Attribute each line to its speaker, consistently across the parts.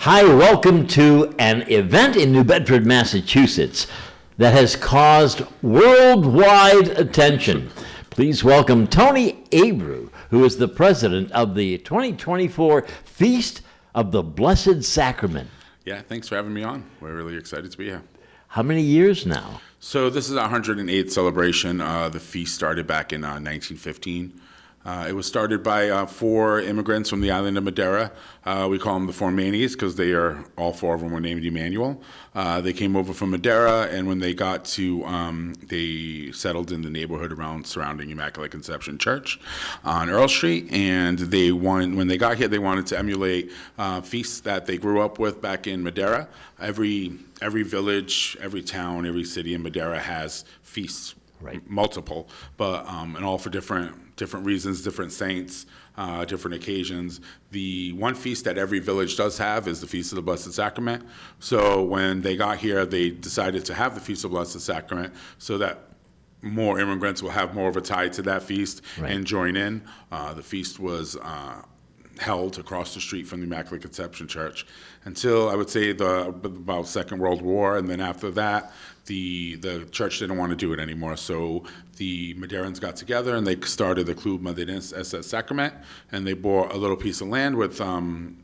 Speaker 1: Hi, welcome to an event in New Bedford, Massachusetts that has caused worldwide attention. Please welcome Tony Abreu, who is the president of the 2024 Feast of the Blessed Sacrament.
Speaker 2: Yeah, thanks for having me on. We're really excited to be here.
Speaker 1: How many years now?
Speaker 2: So this is our 108th celebration. The feast started back in 1915. It was started by 4 immigrants from the island of Madeira. We call them the Four Manies because all 4 of them were named Emmanuel. They came over from Madeira, and when they got to, they settled in the neighborhood surrounding Immaculate Conception Church on Earl Street. And when they got here, they wanted to emulate feasts that they grew up with back in Madeira. Every village, every town, every city in Madeira has feasts. Right. Multiple, but and all for different reasons, different saints, different occasions. The one feast that every village does have is the Feast of the Blessed Sacrament. So when they got here, they decided to have the Feast of the Blessed Sacrament so that more immigrants will have more of a tie to that feast and join in. The feast was held across the street from the Immaculate Conception Church until, I would say, about Second World War, and then after that, the church didn't want to do it anymore. So the Madeirans got together and they started the Club Madeirense SS Sacrament, and they bought a little piece of land with and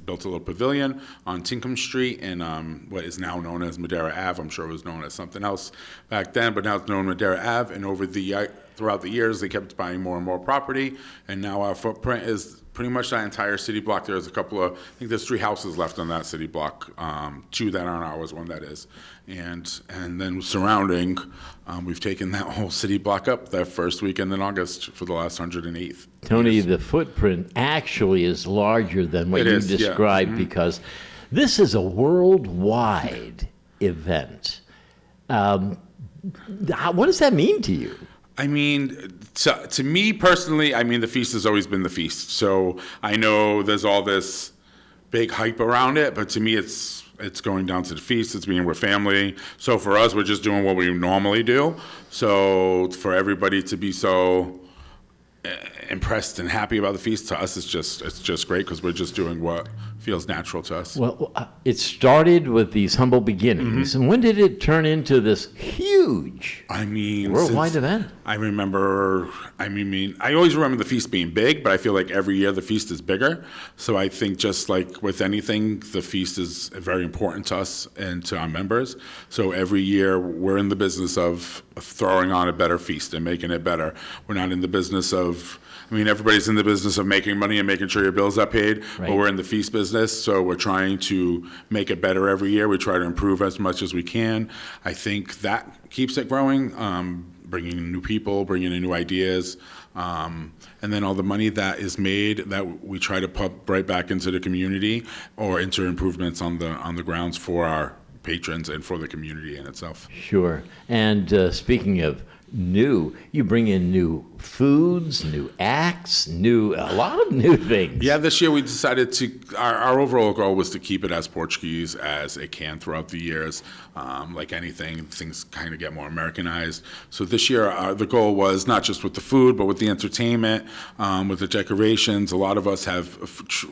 Speaker 2: built a little pavilion on Tinkham Street in what is now known as Madeira Ave. I'm sure it was known as something else back then, but now it's known Madeira Ave. And throughout the years, they kept buying more and more property, and now our footprint is pretty much that entire city block. There's I think there's 3 houses left on that city block, 2 that aren't ours, 1 that is. And then surrounding, we've taken that whole city block up that first weekend in August for the last 108th.
Speaker 1: Tony, the footprint actually is larger than what you described, because this is a worldwide event. What does that mean to you?
Speaker 2: I mean, to me personally, the feast has always been the feast. So I know there's all this big hype around it, but to me it's going down to the feast. It's being with family. So for us, we're just doing what we normally do. So for everybody to be so impressed and happy about the feast, to us it's just great because we're just doing what feels natural to us.
Speaker 1: Well, it started with these humble beginnings, and when did it turn into this huge worldwide event? I
Speaker 2: always remember the feast being big, but I feel like every year the feast is bigger. So I think just like with anything, the feast is very important to us and to our members. So every year we're in the business of throwing on a better feast and making it better. We're not in the business of everybody's in the business of making money and making sure your bills are paid, but we're in the feast business, so we're trying to make it better every year. We try to improve as much as we can. I think that keeps it growing, bringing in new people, bringing in new ideas, and then all the money that is made that we try to pump right back into the community or into improvements on the grounds for our patrons and for the community in itself.
Speaker 1: Sure. And speaking of new, you bring in new foods, new acts, a lot of new things.
Speaker 2: Yeah, this year we decided our overall goal was to keep it as Portuguese as it can throughout the years. Like anything, things kind of get more Americanized. So this year the goal was not just with the food, but with the entertainment, with the decorations. A lot of us have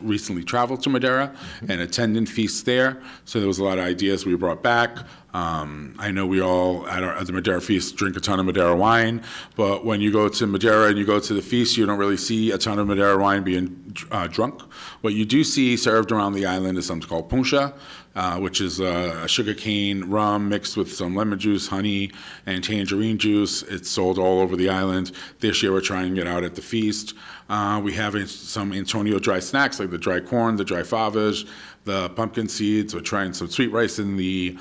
Speaker 2: recently traveled to Madeira and attended feasts there. So there was a lot of ideas we brought back. I know we all at the Madeira feast drink a ton of Madeira wine, but when you go to Madeira and you go to the feast, you don't really see a ton of Madeira wine being drunk. What you do see served around the island is something called puncha, which is a sugarcane rum mixed with some lemon juice, honey, and tangerine juice. It's sold all over the island. This year we're trying it out at the feast. We have some Antonio dry snacks like the dry corn, the dry favas, the pumpkin seeds. We're trying some sweet rice in the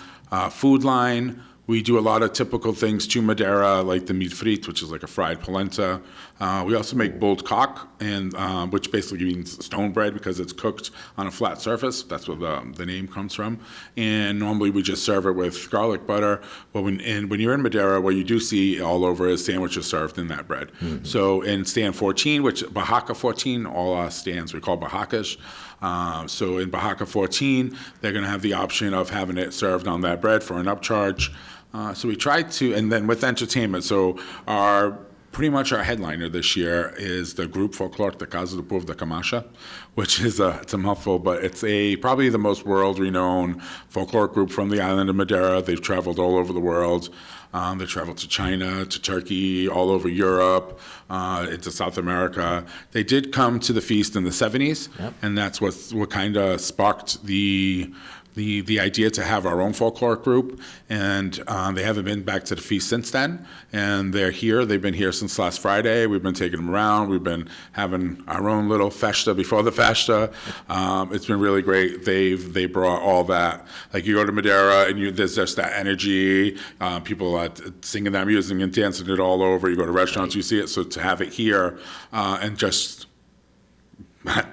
Speaker 2: food line. We do a lot of typical things to Madeira, like the meat frite, which is like a fried polenta. We also make boiled cock, and which basically means stone bread because it's cooked on a flat surface. That's where the name comes from. And normally we just serve it with garlic butter. But when you're in Madeira, what you do see all over is sandwiches served in that bread. Mm-hmm. So in stand 14, which Barraca 14, all our stands we call barracas. So in Barraca 14, they're going to have the option of having it served on that bread for an upcharge. So we tried to, and then with entertainment, so our pretty much our headliner this year is the group Folklore de Casa do Povo da Camacha, which is it's a mouthful, but it's probably the most world-renowned folklore group from the island of Madeira. They've traveled all over the world. They traveled to China, to Turkey, all over Europe, into South America. They did come to the feast in the 70s, yep. And that's what kind of sparked the idea to have our own folklore group, and they haven't been back to the feast since then. And they're here. They've been here since last Friday. We've been taking them around. We've been having our own little festa before the festa. It's been really great. They brought all that. Like you go to Madeira and there's just that energy. People are singing that music and dancing it all over. You go to restaurants, you see it. So to have it here and just.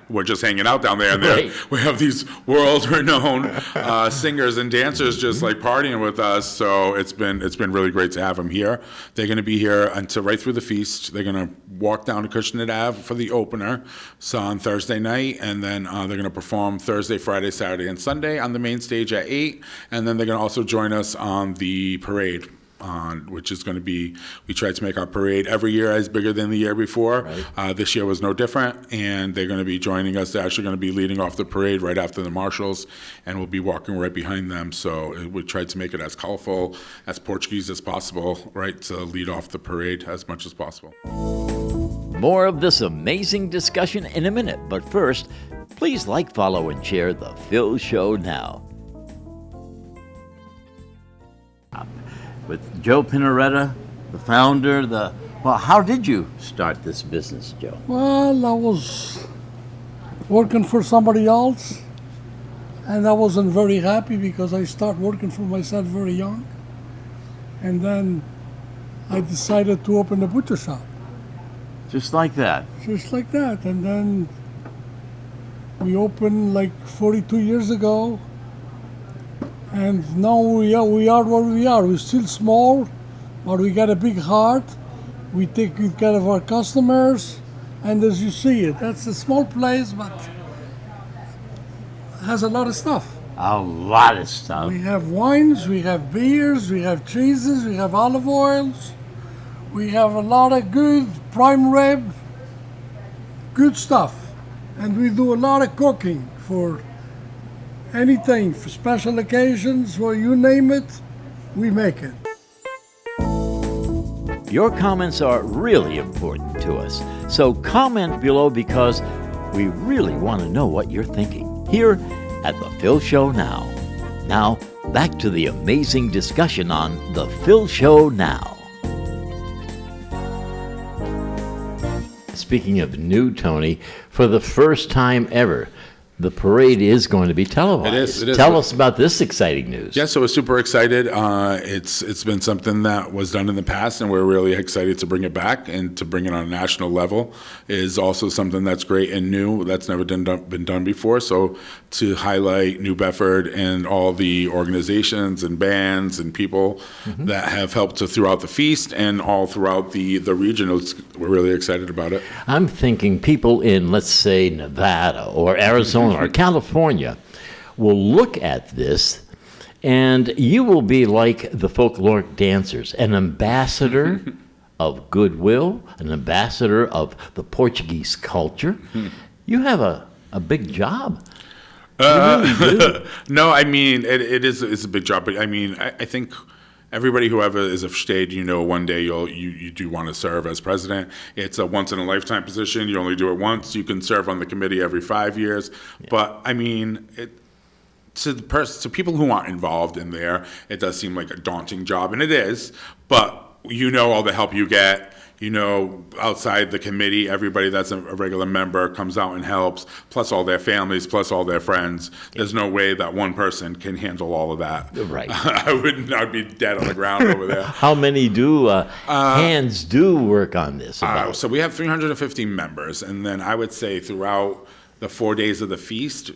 Speaker 2: We're just hanging out down there, and right. We have these world-renowned singers and dancers just like partying with us. So it's been really great to have them here. They're going to be here until right through the feast. They're going to walk down to Cushionnet Ave for the opener, so on Thursday night, and then they're going to perform Thursday, Friday, Saturday, and Sunday on the main stage at 8, and then they're going to also join us on the parade. Which is going to be, we try to make our parade every year as bigger than the year before. Right. This year was no different, and they're going to be joining us. They're actually going to be leading off the parade right after the marshals, and we'll be walking right behind them. So we tried to make it as colorful, as Portuguese as possible, right, to lead off the parade as much as possible.
Speaker 1: More of this amazing discussion in a minute, but first, please like, follow, and share The Phil Show now. With Joe Pinaretta, the founder, well, how did you start this business, Joe?
Speaker 3: Well, I was working for somebody else, and I wasn't very happy because I started working for myself very young. And then I decided to open a butcher shop.
Speaker 1: Just like that?
Speaker 3: Just like that. And then we opened like 42 years ago. And now we are where we are. We're still small, but we got a big heart. We take good care of our customers, and as you see it, that's a small place, but has a lot of stuff.
Speaker 1: A lot of stuff.
Speaker 3: We have wines, we have beers, we have cheeses, we have olive oils. We have a lot of good prime rib, good stuff. And we do a lot of cooking for anything, for special occasions, or you name it, we make it.
Speaker 1: Your comments are really important to us, so comment below because we really want to know what you're thinking here at The Phil Show Now. Now, back to the amazing discussion on The Phil Show Now. Speaking of new, Tony, for the first time ever, the parade is going to be televised.
Speaker 2: It is.
Speaker 1: Tell us about this exciting news.
Speaker 2: Yeah, so we're super excited. It's been something that was done in the past, and we're really excited to bring it back, and to bring it on a national level is also something that's great and new. That's never been done before. So to highlight New Bedford and all the organizations and bands and people that have helped throughout the feast and all throughout the region, we're really excited about it.
Speaker 1: I'm thinking people in, let's say, Nevada or Arizona or California will look at this, and you will be like the folkloric dancers, an ambassador of goodwill, an ambassador of the Portuguese culture. You have a big job. Really do.
Speaker 2: No, I mean, it's a big job, but I mean, I think everybody who ever is stayed, one day you do want to serve as president. It's a once in a lifetime position. You only do it once. You can serve on the committee every 5 years. Yeah. But I mean, to people who aren't involved in there, it does seem like a daunting job, and it is. But all the help you get. Outside the committee, everybody that's a regular member comes out and helps, plus all their families, plus all their friends. There's no way that one person can handle all of that.
Speaker 1: Right.
Speaker 2: I'd be dead on the ground over there.
Speaker 1: How many hands do work on this?
Speaker 2: So we have 350 members, and then I would say throughout the 4 days of the feast,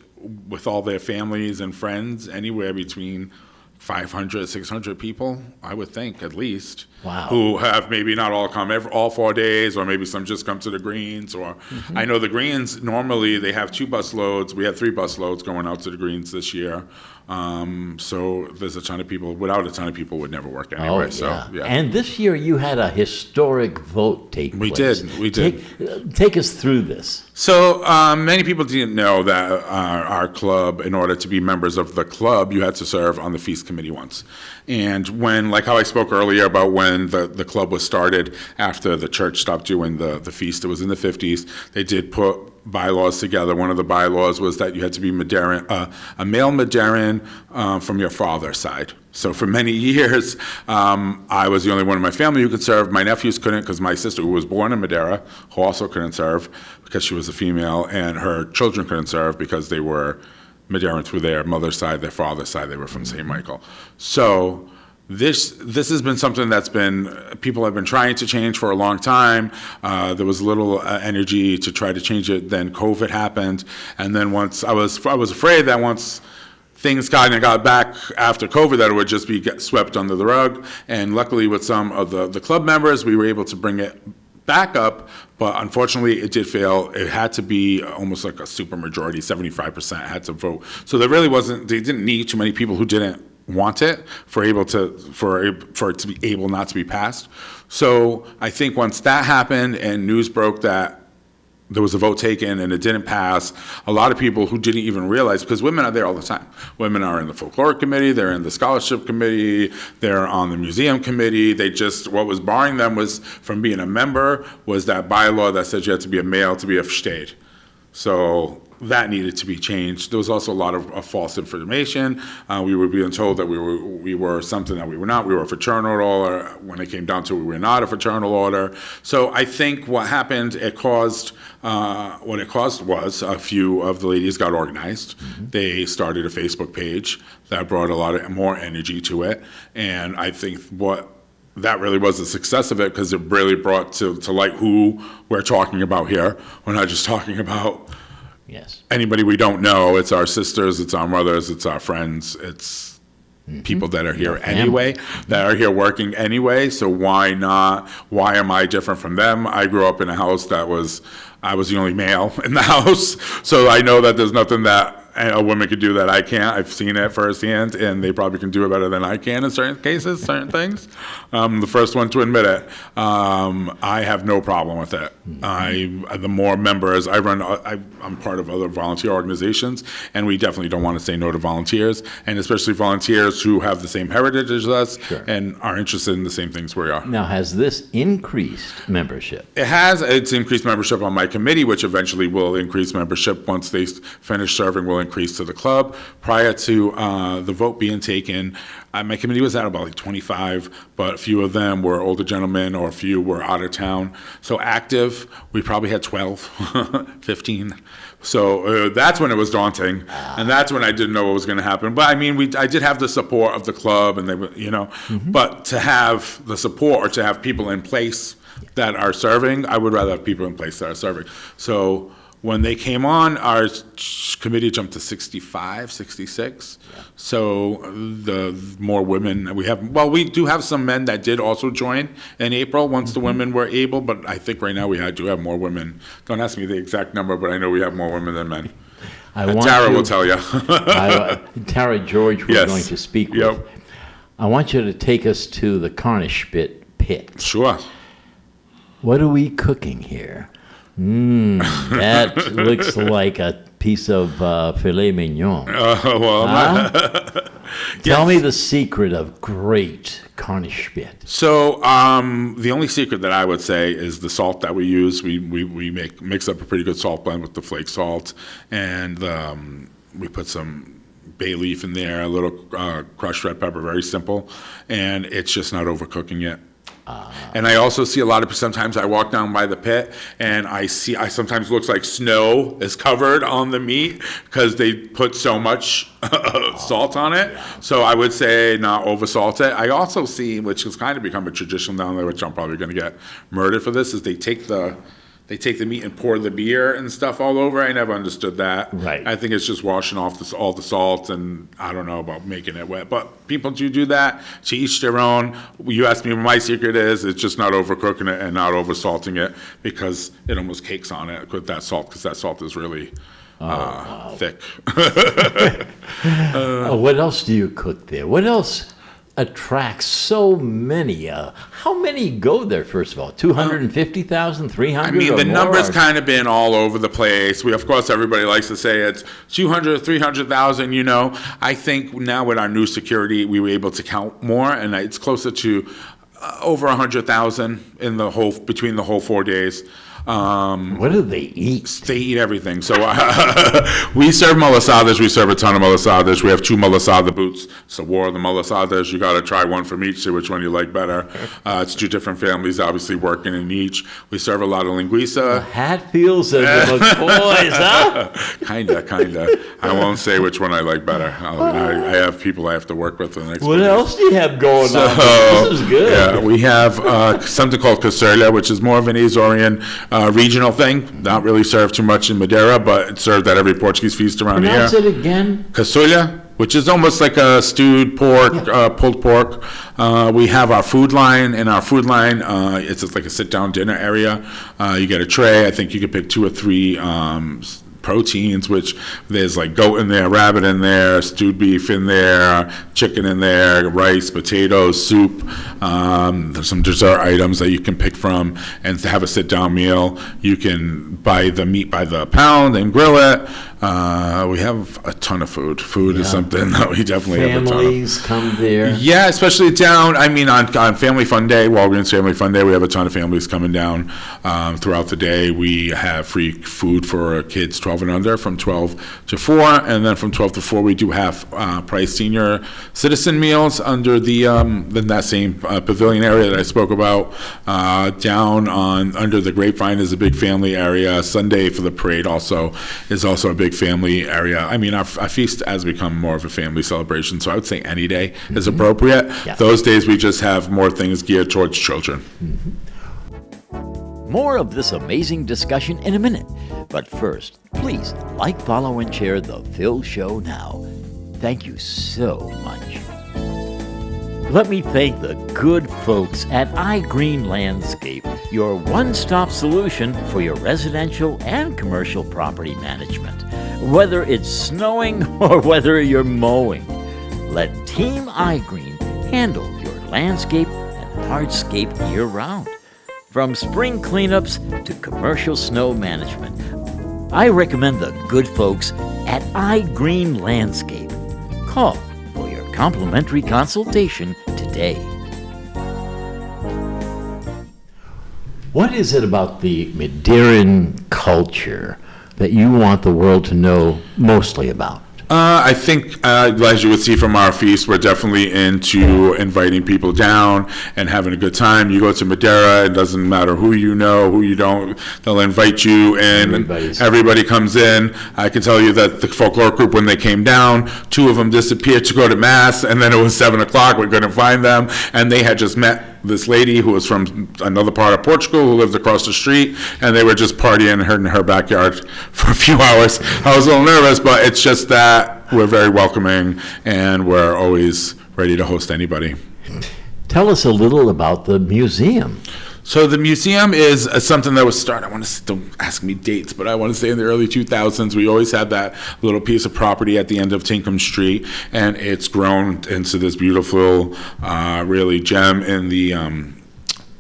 Speaker 2: with all their families and friends, anywhere between 500, 600 people, I would think, at least.
Speaker 1: Wow.
Speaker 2: Who have maybe not all come all 4 days, or maybe some just come to the greens. Or I know the greens, normally they have 2 bus loads. We had 3 bus loads going out to the greens this year. So there's a ton of people. Without a ton of people, would never work anyway.
Speaker 1: Oh, yeah.
Speaker 2: So, yeah.
Speaker 1: And this year you had a historic vote take place.
Speaker 2: We did.
Speaker 1: Take us through this.
Speaker 2: So many people didn't know that our club, in order to be members of the club, you had to serve on the feast committee once. And when, like how I spoke earlier about when the club was started after the church stopped doing the feast, it was in the 50s, they did put bylaws together. One of the bylaws was that you had to be Madeiran, a male Madeiran from your father's side. So for many years, I was the only one in my family who could serve. My nephews couldn't because my sister, who was born in Madeira, who also couldn't serve because she was a female, and her children couldn't serve because they were Madeiran through their mother's side, their father's side. They were from St. Michael. So this has been something that's been, people have been trying to change for a long time. There was little energy to try to change it. Then COVID happened. And then once I was afraid that once things got back after COVID, that it would just be swept under the rug. And luckily with some of the club members, we were able to bring it back up, but unfortunately it did fail. It had to be almost like a super majority, 75% had to vote. So there really wasn't, they didn't need too many people who didn't want it for it to be able not to be passed. So I think once that happened and news broke that there was a vote taken and it didn't pass, a lot of people who didn't even realize, because women are there all the time. Women are in the folklore committee, they're in the scholarship committee, they're on the museum committee. What was barring them was from being a member was that bylaw that said you had to be a male to be a state. So that needed to be changed. There was also a lot of false information. We were being told that we were something that we were not. We were a fraternal order. When it came down to it, we were not a fraternal order. So I think what happened, what it caused was a few of the ladies got organized. Mm-hmm. They started a Facebook page that brought a lot more energy to it. And I think that really was the success of it, because it really brought to light who we're talking about here. We're not just talking about anybody we don't know. It's our sisters, it's our mothers, it's our friends, it's people that are here anyway, that are here working anyway. So why not? Why am I different from them? I grew up in a house I was the only male in the house. So I know that there's nothing that a woman could do that I can't. I've seen it firsthand, and they probably can do it better than I can in certain cases, certain things. The first one to admit it. I have no problem with it. The more members I run, I'm part of other volunteer organizations, and we definitely don't want to say no to volunteers, and especially volunteers who have the same heritage as us and are interested in the same things we are.
Speaker 1: Now, has this increased membership?
Speaker 2: It has. It's increased membership on my committee, which eventually will increase membership once they finish serving. Will increase to the club. Prior to the vote being taken, my committee was at about like 25, but a few of them were older gentlemen, or a few were out of town. So active, we probably had 12, 15. So that's when it was daunting, and that's when I didn't know what was going to happen. But I mean, I did have the support of the club, and they were, but to have the support, or to have people in place that are serving, I would rather have people in place that are serving. So when they came on, our committee jumped to 65, 66. Yeah. So the more women we have, we do have some men that did also join in April once the women were able, but I think right now we do have more women. Don't ask me the exact number, but I know we have more women than men. Tara will tell you.
Speaker 1: Tara George, we're going to speak with. I want you to take us to the Cornish pit.
Speaker 2: Sure.
Speaker 1: What are we cooking here? That looks like a piece of filet mignon. Tell me the secret of great Cornish spit. So
Speaker 2: the only secret that I would say is the salt that we use. We mix up a pretty good salt blend with the flake salt, and we put some bay leaf in there, a little crushed red pepper, very simple, and it's just not overcooking it. And I also see a lot of, sometimes I walk down by the pit and I sometimes looks like snow is covered on the meat because they put so much salt on it. So I would say not over salt it. I also see, which has kind of become a tradition down there, which I'm probably going to get murdered for this, is they take the they take the meat and pour the beer and stuff all over. I never understood that.
Speaker 1: Right.
Speaker 2: I think it's just washing off all the salt, and I don't know about making it wet. But people do that. To each their own. You asked me what my secret is. It's just not overcooking it and not over salting it, because it almost cakes on it with that salt, because that salt is really thick.
Speaker 1: What else do you cook there? What else attracts so many? How many go there, first of all? 250,000, 300?
Speaker 2: I mean,
Speaker 1: or
Speaker 2: the
Speaker 1: more?
Speaker 2: number's kind of been all over the place. Of course, everybody likes to say it's 200, 300,000, I think now with our new security, we were able to count more, and it's closer to over 100,000 between the whole 4 days.
Speaker 1: What do they eat?
Speaker 2: They eat everything. So we serve malasadas. We serve a ton of malasadas. We have 2 malasada booths. It's the war of the malasadas. You got to try one from each, see which one you like better. It's 2 different families, obviously, working in each. We serve a lot of linguiça.
Speaker 1: Hatfields and the McCoys, huh?
Speaker 2: Kinda. I won't say which one I like better. I have people I have to work with the next
Speaker 1: What
Speaker 2: few days.
Speaker 1: else do you have going on? This is good.
Speaker 2: Yeah, we have something called casurla, which is more of an Azorean regional thing. Not really served too much in Madeira, but it's served at every Portuguese feast around
Speaker 1: Pronounce
Speaker 2: here.
Speaker 1: it again.
Speaker 2: Casurla, which is almost like a stewed pork, pulled pork. We have our food line. In our food line, it's just like a sit-down dinner area. You get a tray. I think you could pick 2 or 3 proteins, which there's like goat in there, rabbit in there, stewed beef in there, chicken in there, rice, potatoes, soup. There's some dessert items that you can pick from, and to have a sit-down meal. You can buy the meat by the pound and grill it. We have a ton of food. Food is something that we definitely have a ton of.
Speaker 1: Families come there.
Speaker 2: Yeah, especially down, on Family Fun Day, Walgreens Family Fun Day, we have a ton of families coming down throughout the day. We have free food for kids 12 and under from 12 to 4, and then from 12 to 4 we do have price senior citizen meals under that same pavilion area that I spoke about. Down under the Grapevine is a big family area. Sunday for the parade is also a big family area. Our feast has become more of a family celebration, so I would say any day is appropriate.
Speaker 1: Yeah.
Speaker 2: Those days we just have more things geared towards children.
Speaker 1: More of this amazing discussion in a minute. But first, please like, follow, and share The Phil Show now. Thank you so much. Let me thank the good folks at iGreen Landscape, your one-stop solution for your residential and commercial property management. Whether it's snowing or whether you're mowing, let Team iGreen handle your landscape and hardscape year-round. From spring cleanups to commercial snow management, I recommend the good folks at iGreen Landscape. Call for your complimentary consultation today. What is it about the Madeiran culture that you want the world to know mostly about?
Speaker 2: I think, as you would see from our feast, we're definitely into inviting people down and having a good time. You go to Madeira, it doesn't matter who you know, who you don't, they'll invite you in. Everybody comes in. I can tell you that the folklore group, when they came down, 2 of them disappeared to go to Mass, and then it was 7 o'clock, we couldn't find them, and they had just met this lady who was from another part of Portugal who lived across the street, and they were just partying in her backyard for a few hours. I was a little nervous, but it's just that we're very welcoming and we're always ready to host anybody.
Speaker 1: Tell us a little about the museum.
Speaker 2: So the museum is something that was started, don't ask me dates, but I want to say in the early 2000s. We always had that little piece of property at the end of Tinkham Street, and it's grown into this beautiful, really gem in the,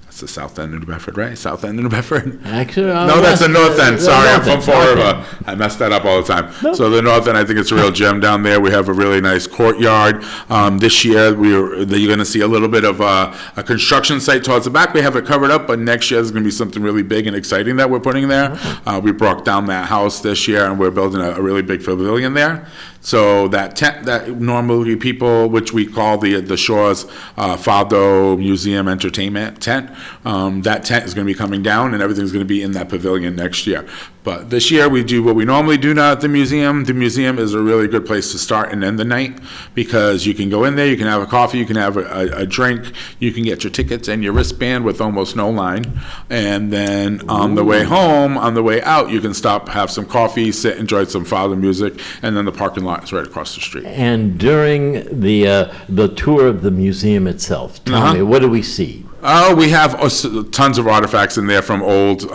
Speaker 2: that's the south end of New Bedford, right? South end of New Bedford?
Speaker 1: Actually,
Speaker 2: No, that's the north end. Sorry, I'm from Fall River. I mess that up all the time.
Speaker 1: No.
Speaker 2: So the north end, I think it's a real gem down there. We have a really nice courtyard. This year, you're going to see a little bit of a construction site towards the back. We have it covered up, but next year there's going to be something really big and exciting that we're putting there. We broke down that house this year, and we're building a really big pavilion there. So that tent that normally people, which we call the Shores Fado Museum Entertainment tent, that tent is going to be coming down, and everything's going to be in that pavilion next year. But this year we do what we normally do now at the museum. The museum is a really good place to start and end the night because you can go in there, you can have a coffee, you can have a drink, you can get your tickets and your wristband with almost no line. And then on the way home, on the way out, you can stop, have some coffee, sit, enjoy some father music, and then the parking lot is right across the street.
Speaker 1: And during the tour of the museum itself, tell me, what do we see?
Speaker 2: Oh, we have tons of artifacts in there from old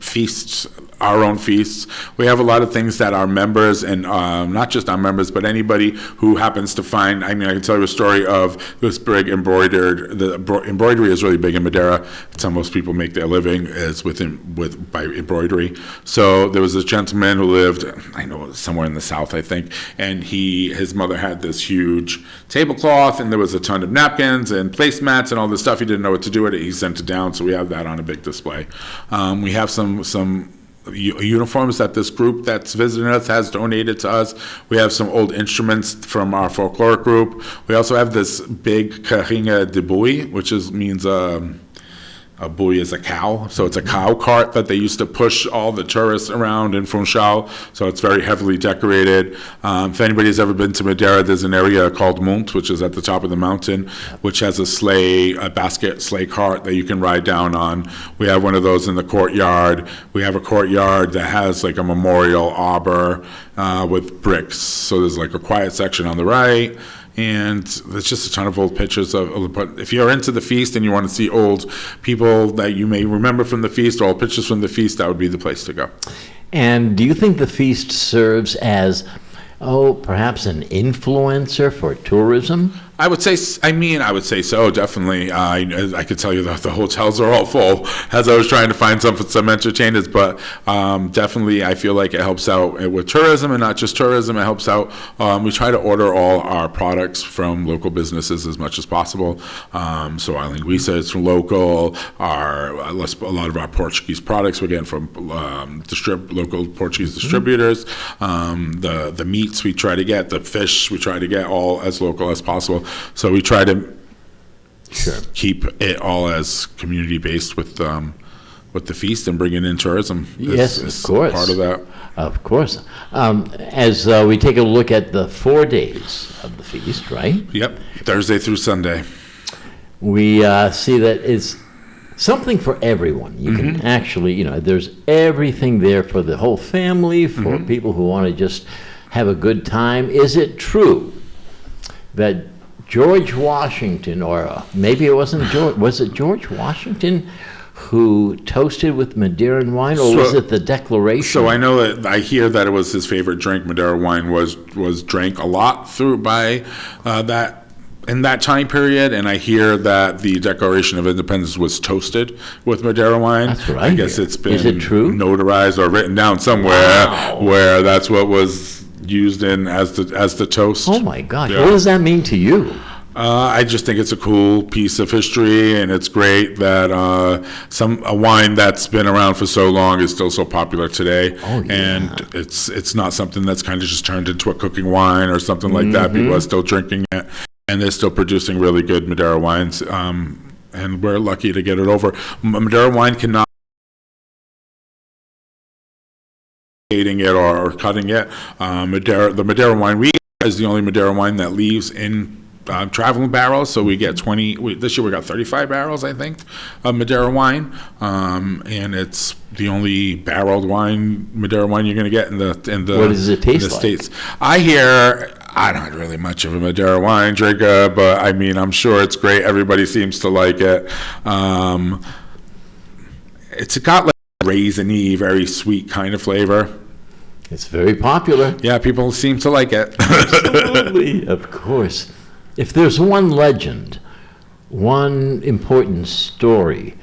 Speaker 2: feasts, our own feasts. We have a lot of things that our members, and not just our members, but anybody who happens to find, I mean, I can tell you a story of this big embroidery is really big in Madeira. It's how most people make their living, is by embroidery. So there was this gentleman who lived, I know, somewhere in the south, I think, and his mother had this huge tablecloth, and there was a ton of napkins and placemats and all this stuff. He didn't know what to do with it. He sent it down, so we have that on a big display. We have some uniforms that this group that's visiting us has donated to us. We have some old instruments from our folkloric group. We also have this big carrinha de boi, which means a boi is a cow, so it's a cow cart that they used to push all the tourists around in Funchal, so it's very heavily decorated. If anybody's ever been to Madeira, there's an area called Mont, which is at the top of the mountain, which has a basket sleigh cart that you can ride down on. We have one of those in the courtyard. We have a courtyard that has like a memorial arbor with bricks, so there's like a quiet section on the right. And there's just a ton of old pictures but if you're into the feast and you want to see old people that you may remember from the feast, or old pictures from the feast, that would be the place to go.
Speaker 1: And do you think the feast serves as, perhaps an influencer for tourism?
Speaker 2: I would say so, definitely. I could tell you that the hotels are all full as I was trying to find some entertainers, but definitely I feel like it helps out with tourism, and not just tourism, it helps out. We try to order all our products from local businesses as much as possible. So our linguiça is from local, a lot of our Portuguese products we're getting from local Portuguese distributors. The meats we try to get, the fish we try to get all as local as possible. So we try to keep it all as community-based with the feast, and bringing in tourism.
Speaker 1: Yes, of course.
Speaker 2: Part of that.
Speaker 1: Of course. As we take a look at the 4 days of the feast, right?
Speaker 2: Yep, Thursday through Sunday.
Speaker 1: We see that it's something for everyone. You can actually, there's everything there for the whole family, for people who want to just have a good time. Is it true that George Washington, or maybe it wasn't George, was it George Washington who toasted with Madeiran wine, or was it the Declaration?
Speaker 2: So I know that I hear that it was his favorite drink. Madeira wine was drank a lot by that in that time period, and I hear that the Declaration of Independence was toasted with Madeira wine.
Speaker 1: That's right.
Speaker 2: I guess it's been
Speaker 1: Is it true?
Speaker 2: Notarized or written down somewhere where that's what was used in as the toast.
Speaker 1: Oh my gosh!
Speaker 2: Yeah.
Speaker 1: What does that mean to you?
Speaker 2: I just think it's a cool piece of history, and it's great that a wine that's been around for so long is still so popular today.
Speaker 1: Oh, yeah.
Speaker 2: And it's not something that's kind of just turned into a cooking wine or something like that. People are still drinking it, and they're still producing really good Madeira wines. And we're lucky to get it over. Madeira wine cannot it or cutting it. The Madeira wine we get is the only Madeira wine that leaves in traveling barrels, so we get 20. This year we got 35 barrels, I think, of Madeira wine, and it's the only barreled wine, Madeira wine, you're going to get in the
Speaker 1: What does it taste
Speaker 2: in the
Speaker 1: like?
Speaker 2: States. I'm not really much of a Madeira wine drinker, but I mean, I'm sure it's great. Everybody seems to like it. It's got like raisiny, very sweet kind of flavor.
Speaker 1: It's very popular.
Speaker 2: Yeah, people seem to like it.
Speaker 1: Absolutely, of course. If there's one legend, one important story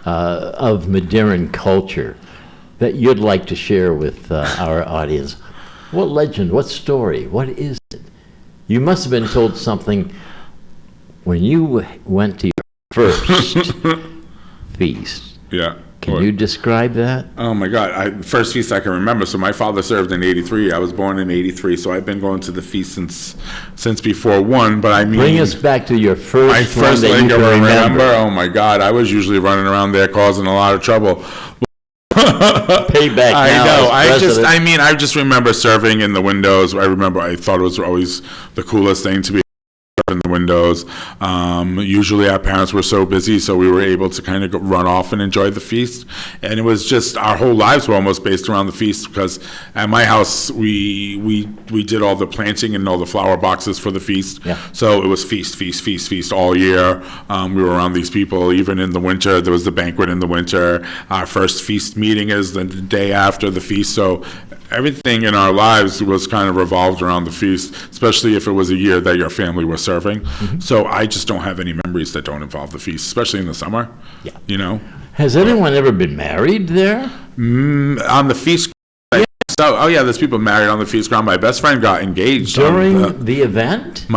Speaker 1: of Madeiran culture that you'd like to share with our audience, what legend, what story, what is it? You must have been told something when you went to your first feast.
Speaker 2: Yeah.
Speaker 1: Can you describe that?
Speaker 2: Oh my God! First feast I can remember. So my father served in '83. I was born in '83, so I've been going to the feast since before one. But I mean,
Speaker 1: Bring us back to your first
Speaker 2: my
Speaker 1: one
Speaker 2: first
Speaker 1: that you
Speaker 2: thing
Speaker 1: can
Speaker 2: I
Speaker 1: remember.
Speaker 2: Oh my God! I was usually running around there causing a lot of trouble.
Speaker 1: Payback
Speaker 2: I
Speaker 1: now
Speaker 2: know.
Speaker 1: as president.
Speaker 2: I just remember serving in the windows. I thought it was always the coolest thing to be in the windows. Usually our parents were so busy, so we were able to kind of run off and enjoy the feast. And it was just, our whole lives were almost based around the feast, because at my house, we did all the planting and all the flower boxes for the feast.
Speaker 1: Yeah.
Speaker 2: So it was feast all year. We were around these people, even in the winter. There was the banquet in the winter. Our first feast meeting is the day after the feast. So everything in our lives was kind of revolved around the feast, especially if it was a year that your family was serving.
Speaker 1: Mm-hmm.
Speaker 2: So I just don't have any memories that don't involve the feast, especially in the summer.
Speaker 1: Yeah.
Speaker 2: You know,
Speaker 1: Has anyone ever been married there?
Speaker 2: on the feast. So, there's people married on the feast ground. My best friend got engaged
Speaker 1: During the event?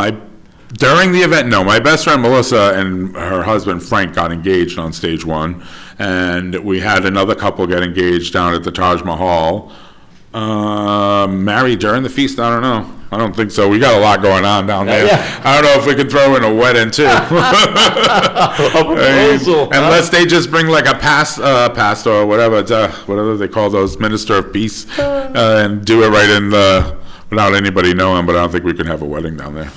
Speaker 2: During the event, no. My best friend Melissa and her husband Frank got engaged on stage one, and we had another couple get engaged down at the Taj Mahal. Married during the feast? I don't know. I don't think so. We got a lot going on down there.
Speaker 1: Yeah.
Speaker 2: I don't know if we could throw in a wedding too. Unless they just bring like a pastor or whatever they call those, minister of peace, and do it right in without anybody knowing. But I don't think we can have a wedding down there.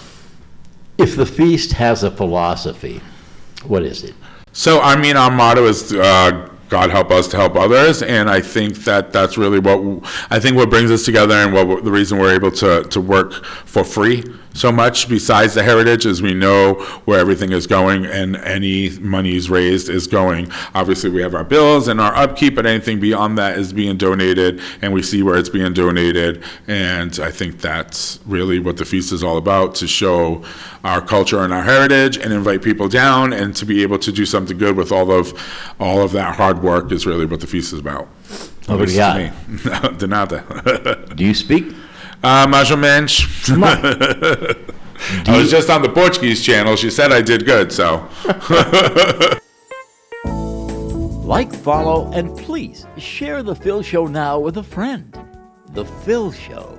Speaker 1: If the feast has a philosophy, what is it?
Speaker 2: So, our motto is God help us to help others, and I think that's really what brings us together, and the reason we're able to work for free so much. Besides the heritage, is we know where everything is going, and any monies raised is going. Obviously, we have our bills and our upkeep, but anything beyond that is being donated, and we see where it's being donated. And I think that's really what the feast is all about: to show our culture and our heritage, and invite people down, and to be able to do something good with all of that hard work is really what the feast is about.
Speaker 1: Obrigado.
Speaker 2: De nada.
Speaker 1: Do you speak?
Speaker 2: Mais ou menos. I was just on the Portuguese channel. She said I did good, so.
Speaker 1: Like, follow, and please share The Phil Show now with a friend. The Phil Show.